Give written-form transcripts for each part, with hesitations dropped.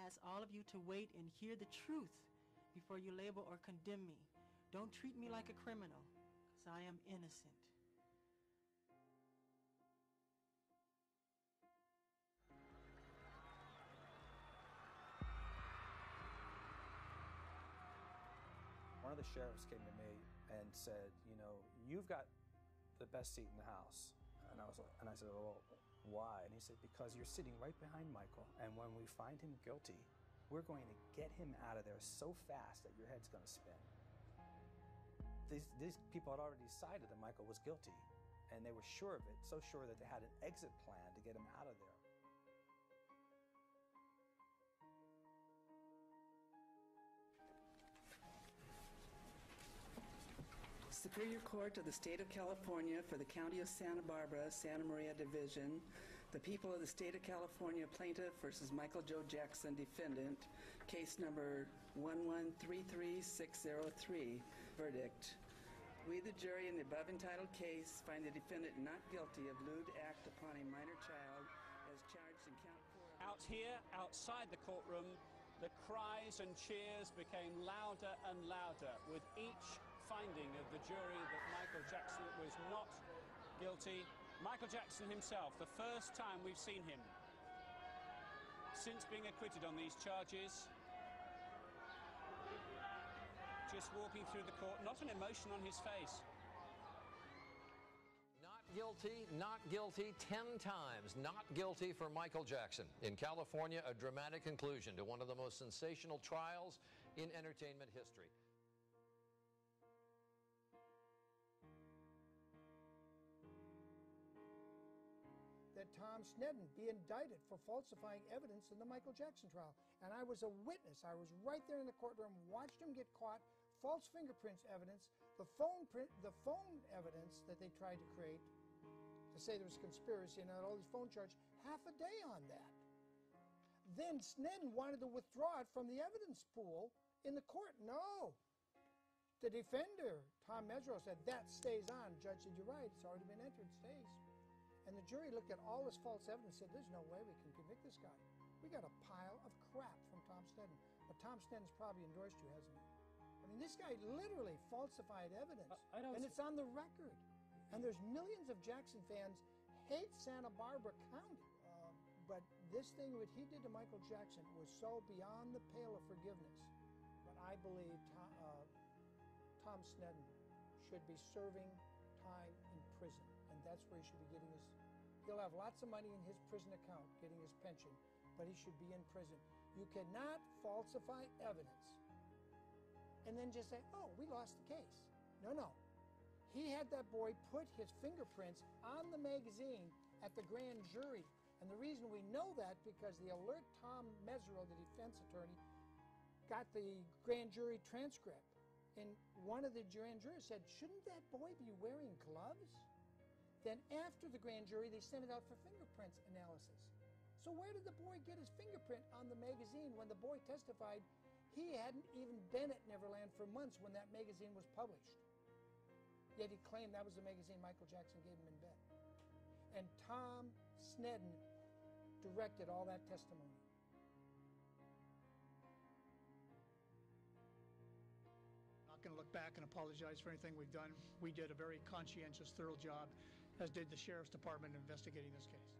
ask all of you to wait and hear the truth before you label or condemn me. Don't treat me like a criminal, because I am innocent. One of the sheriffs came to me and said, you know, you've got the best seat in the house. And I said, well, why? And he said, because you're sitting right behind Michael, and when we find him guilty, we're going to get him out of there so fast that your head's going to spin. These people had already decided that Michael was guilty, and they were sure of it, so sure that they had an exit plan to get him out of there. Superior Court of the State of California for the County of Santa Barbara, Santa Maria Division. The people of the State of California plaintiff versus Michael Joe Jackson defendant. Case number 1133603. Verdict. We, the jury, in the above entitled case, find the defendant not guilty of lewd act upon a minor child as charged in count 4. Out here, outside the courtroom, the cries and cheers became louder and louder with each finding of the jury that Michael Jackson was not guilty. Michael Jackson himself, the first time we've seen him since being acquitted on these charges, just walking through the court, not an emotion on his face. Not guilty 10 times. Not guilty for Michael Jackson. In California, a dramatic conclusion to one of the most sensational trials in entertainment history. That Tom Sneddon be indicted for falsifying evidence in the Michael Jackson trial. And I was a witness. I was right there in the courtroom, watched him get caught, false fingerprints evidence, the phone evidence that they tried to create to say there was conspiracy and all these phone charges, half a day on that. Then Sneddon wanted to withdraw it from the evidence pool in the court. No. The defender, Tom Mesereau, said, that stays on. Judge said, you're right, it's already been entered, it stays. And the jury looked at all this false evidence and said, there's no way we can convict this guy. We got a pile of crap from Tom Sneddon. But Tom Sneddon's probably endorsed you, hasn't he? I mean, this guy literally falsified evidence, and it's on the record. And there's millions of Jackson fans hate Santa Barbara County. But this thing, what he did to Michael Jackson, was so beyond the pale of forgiveness. But I believe Tom Sneddon should be serving time in prison. And that's where he should be getting his, he'll have lots of money in his prison account, getting his pension, but he should be in prison. You cannot falsify evidence and then just say, oh, we lost the case. No, no. He had that boy put his fingerprints on the magazine at the grand jury. And the reason we know that, because the alert Tom Mesereau, the defense attorney, got the grand jury transcript. And one of the grand jurors said, shouldn't that boy be wearing gloves? Then after the grand jury, they sent it out for fingerprints analysis. So where did the boy get his fingerprint on the magazine when the boy testified he hadn't even been at Neverland for months when that magazine was published? Yet he claimed that was the magazine Michael Jackson gave him in bed. And Tom Sneddon directed all that testimony. I'm not going to look back and apologize for anything we've done. We did a very conscientious, thorough job, as did the Sheriff's Department, investigating this case.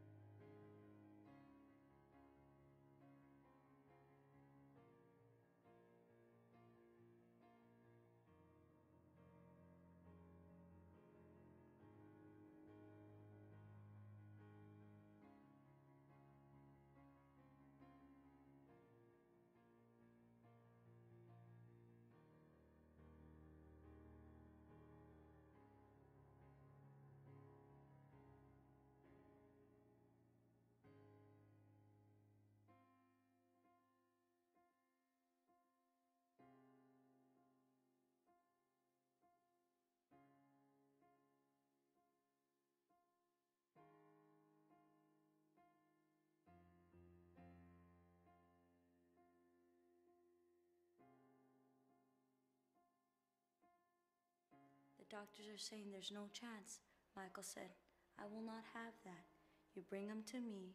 The doctors are saying there's no chance. Michael said, I will not have that. You bring him to me,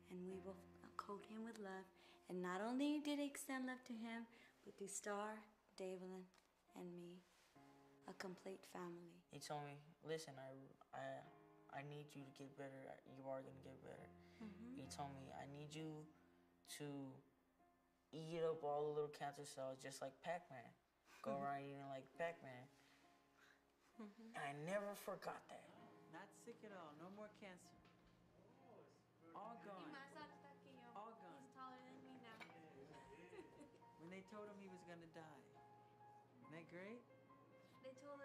and we will coat him with love, And not only did he extend love to him, but to Star, Davelin, and me. A complete family. He told me, listen, I need you to get better. You are going to get better. He told me, I need you to eat up all the little cancer cells just like Pac-Man. Go around eating like Pac-Man. And I never forgot that. Not sick at all. No more cancer. All gone. All gone. He's taller than me now. When they told him he was going to die. Isn't that great? They told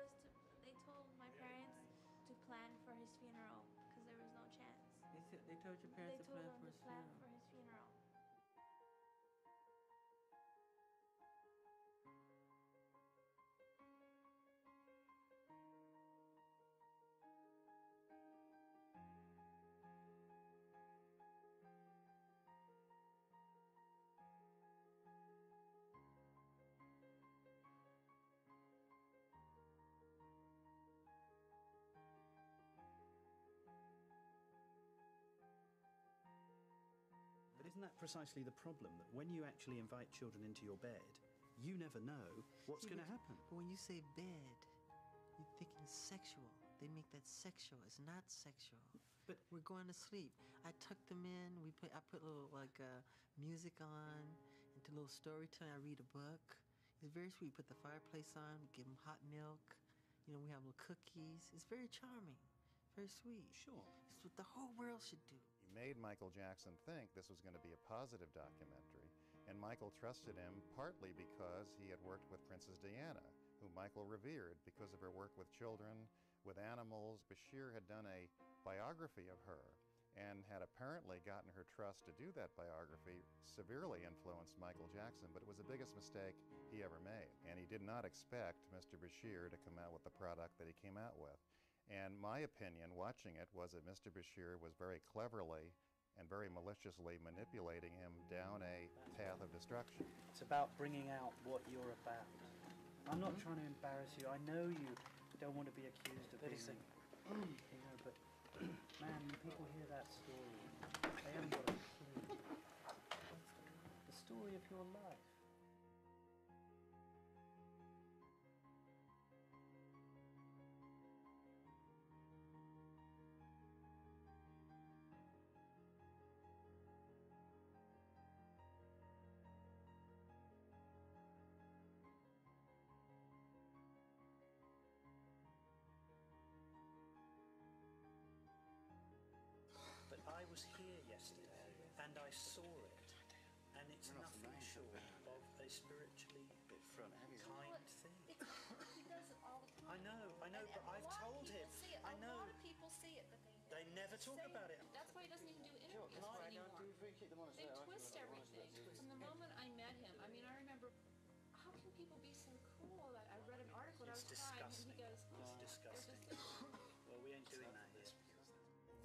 my parents to plan for his funeral because there was no chance. They told your parents to plan for his funeral. But isn't that precisely the problem? That when you actually invite children into your bed, you never know what's going to happen. But when you say bed, you're thinking sexual. They make that sexual. It's not sexual. But we're going to sleep. I tuck them in. I put a little music on, into a little story time. I read a book. It's very sweet. Put the fireplace on. We give them hot milk. You know, we have little cookies. It's very charming. Very sweet. Sure. It's what the whole world should do. You made Michael Jackson think this was going to be a positive documentary, and Michael trusted him partly because he had worked with Princess Diana, who Michael revered because of her work with children, with animals. Bashir had done a biography of her and had apparently gotten her trust to do that biography, severely influenced Michael Jackson, but it was the biggest mistake he ever made. And he did not expect Mr. Bashir to come out with the product that he came out with. And my opinion, watching it, was that Mr. Bashir was very cleverly and very maliciously manipulating him down a path of destruction. It's about bringing out what you're about. I'm not trying to embarrass you. I know you don't want to be accused of being... You know, but, man, when people hear that story, they haven't got a clue. The story of your life. But I was here yesterday, and I saw it, and it's nothing short of a spiritually kind thing. He does it all the time. I know, but I've told him. I know. A lot of people see it, but they never talk about it. That's why he doesn't even do interviews anymore. They twist everything. From the moment I met him, I mean, I remember, how can people be so cool? I read an article and I was crying, and he goes, It's disgusting. Well, we ain't doing that here.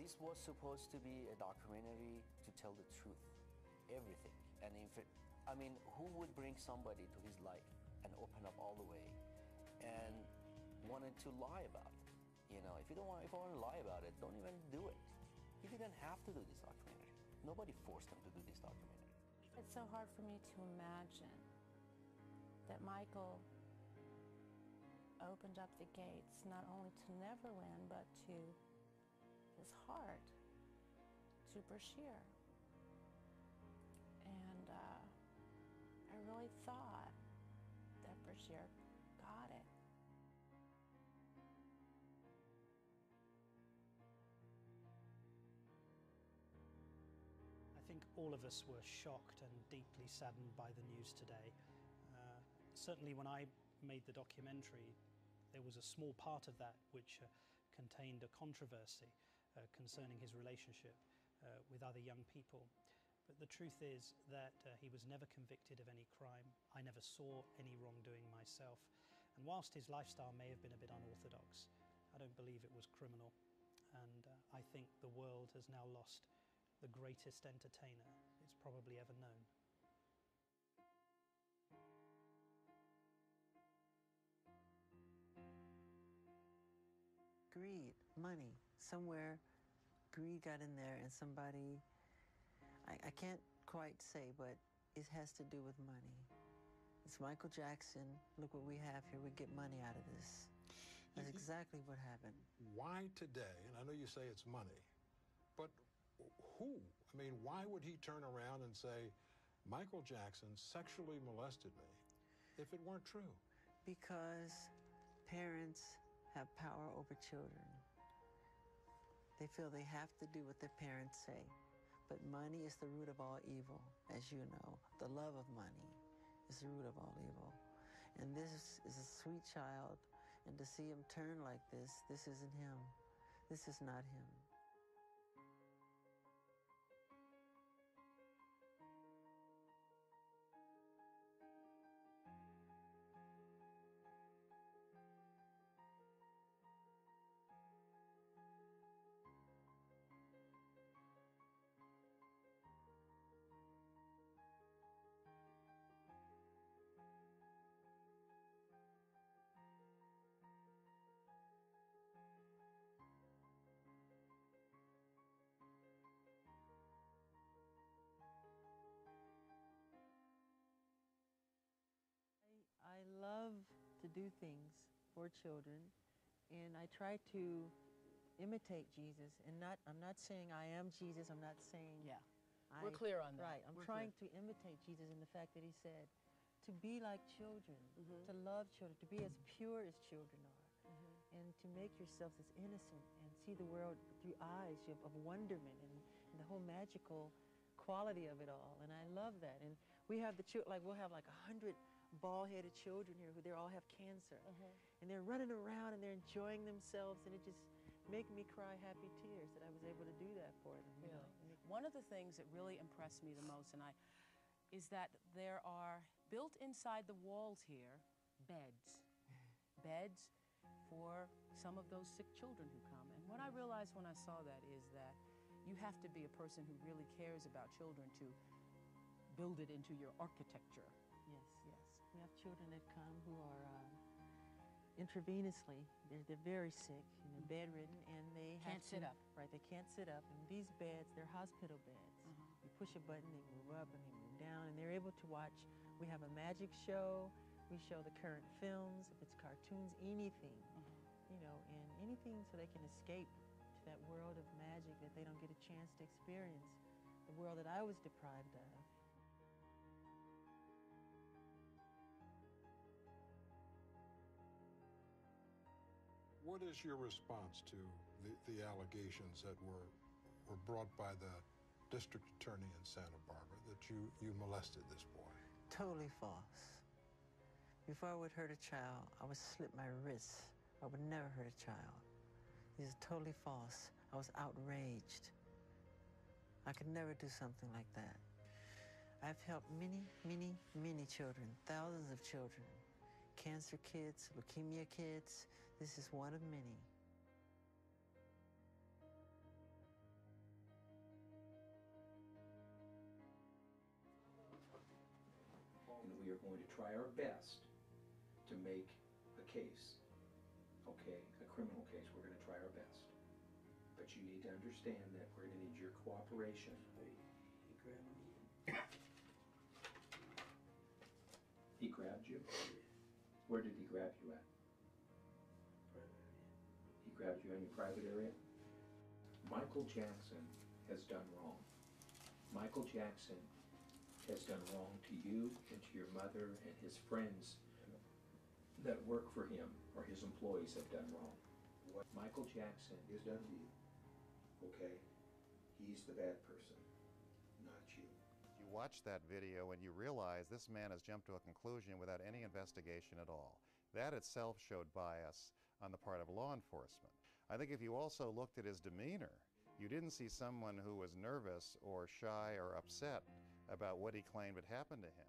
This was supposed to be a documentary to tell the truth, everything. And I mean, who would bring somebody to his life and open up all the way and wanted to lie about it? You know, if you want to lie about it, don't even do it. He didn't have to do this documentary. Nobody forced him to do this documentary. It's so hard for me to imagine that Michael opened up the gates not only to Neverland, but to his heart, to Bashir. And I really thought that Bashir got it. I think all of us were shocked and deeply saddened by the news today. Certainly when I made the documentary, there was a small part of that which contained a controversy concerning his relationship with other young people. But the truth is that he was never convicted of any crime. I never saw any wrongdoing myself. And whilst his lifestyle may have been a bit unorthodox, I don't believe it was criminal. And I think the world has now lost the greatest entertainer it's probably ever known. Greed, money, somewhere greed got in there and somebody, I can't quite say, but it has to do with money. It's Michael Jackson. Look what we have here. We get money out of this. That's exactly what happened. Why today? And I know you say it's money, but who? I mean, why would he turn around and say, Michael Jackson sexually molested me, if it weren't true? Because parents have power over children. They feel they have to do what their parents say. But money is the root of all evil, as you know. The love of money is the root of all evil. And this is a sweet child, and to see him turn like this isn't him. This is not him. I love to do things for children, and I try to imitate Jesus. And I'm not saying I am Jesus. I'm not saying we're clear on that. Right. I'm trying to imitate Jesus in the fact that he said to be like children, to love children, to be as pure as children are, and to make yourselves as innocent and see the world through eyes of wonderment and the whole magical quality of it all. And I love that. And we have we'll have like 100 bald-headed children here who they all have cancer, and they're running around and they're enjoying themselves, and it just makes me cry happy tears that I was able to do that for them. You know? One of the things that really impressed me the most, is that there are built inside the walls here beds for some of those sick children who come. And what I realized when I saw that is that you have to be a person who really cares about children to build it into your architecture. Yes. We have children that come who are intravenously, they're very sick, and they're bedridden, and they Can't sit up. Right, they can't sit up. And these beds, they're hospital beds. You push a button, they move up and they move down, and they're able to watch. We have a magic show. We show the current films, if it's cartoons, anything, you know, and anything so they can escape to that world of magic that they don't get a chance to experience, the world that I was deprived of. What is your response to the allegations that were brought by the district attorney in Santa Barbara that you molested this boy? Totally false. Before I would hurt a child, I would slit my wrists. I would never hurt a child. This is totally false. I was outraged. I could never do something like that. I've helped many, many, many children, thousands of children. Cancer kids, leukemia kids. This is one of many. And we are going to try our best to make a case, okay, a criminal case. We're going to try our best. But you need to understand that we're going to need your cooperation. He grabbed you? Where did he grab you at? He grabbed you in your private area? Michael Jackson has done wrong. Michael Jackson has done wrong to you and to your mother, and his friends that work for him or his employees have done wrong. What Michael Jackson has done to you, okay, he's the bad person, not you. You watch that video and you realize this man has jumped to a conclusion without any investigation at all. That itself showed bias on the part of law enforcement. I think if you also looked at his demeanor, you didn't see someone who was nervous or shy or upset about what he claimed had happened to him.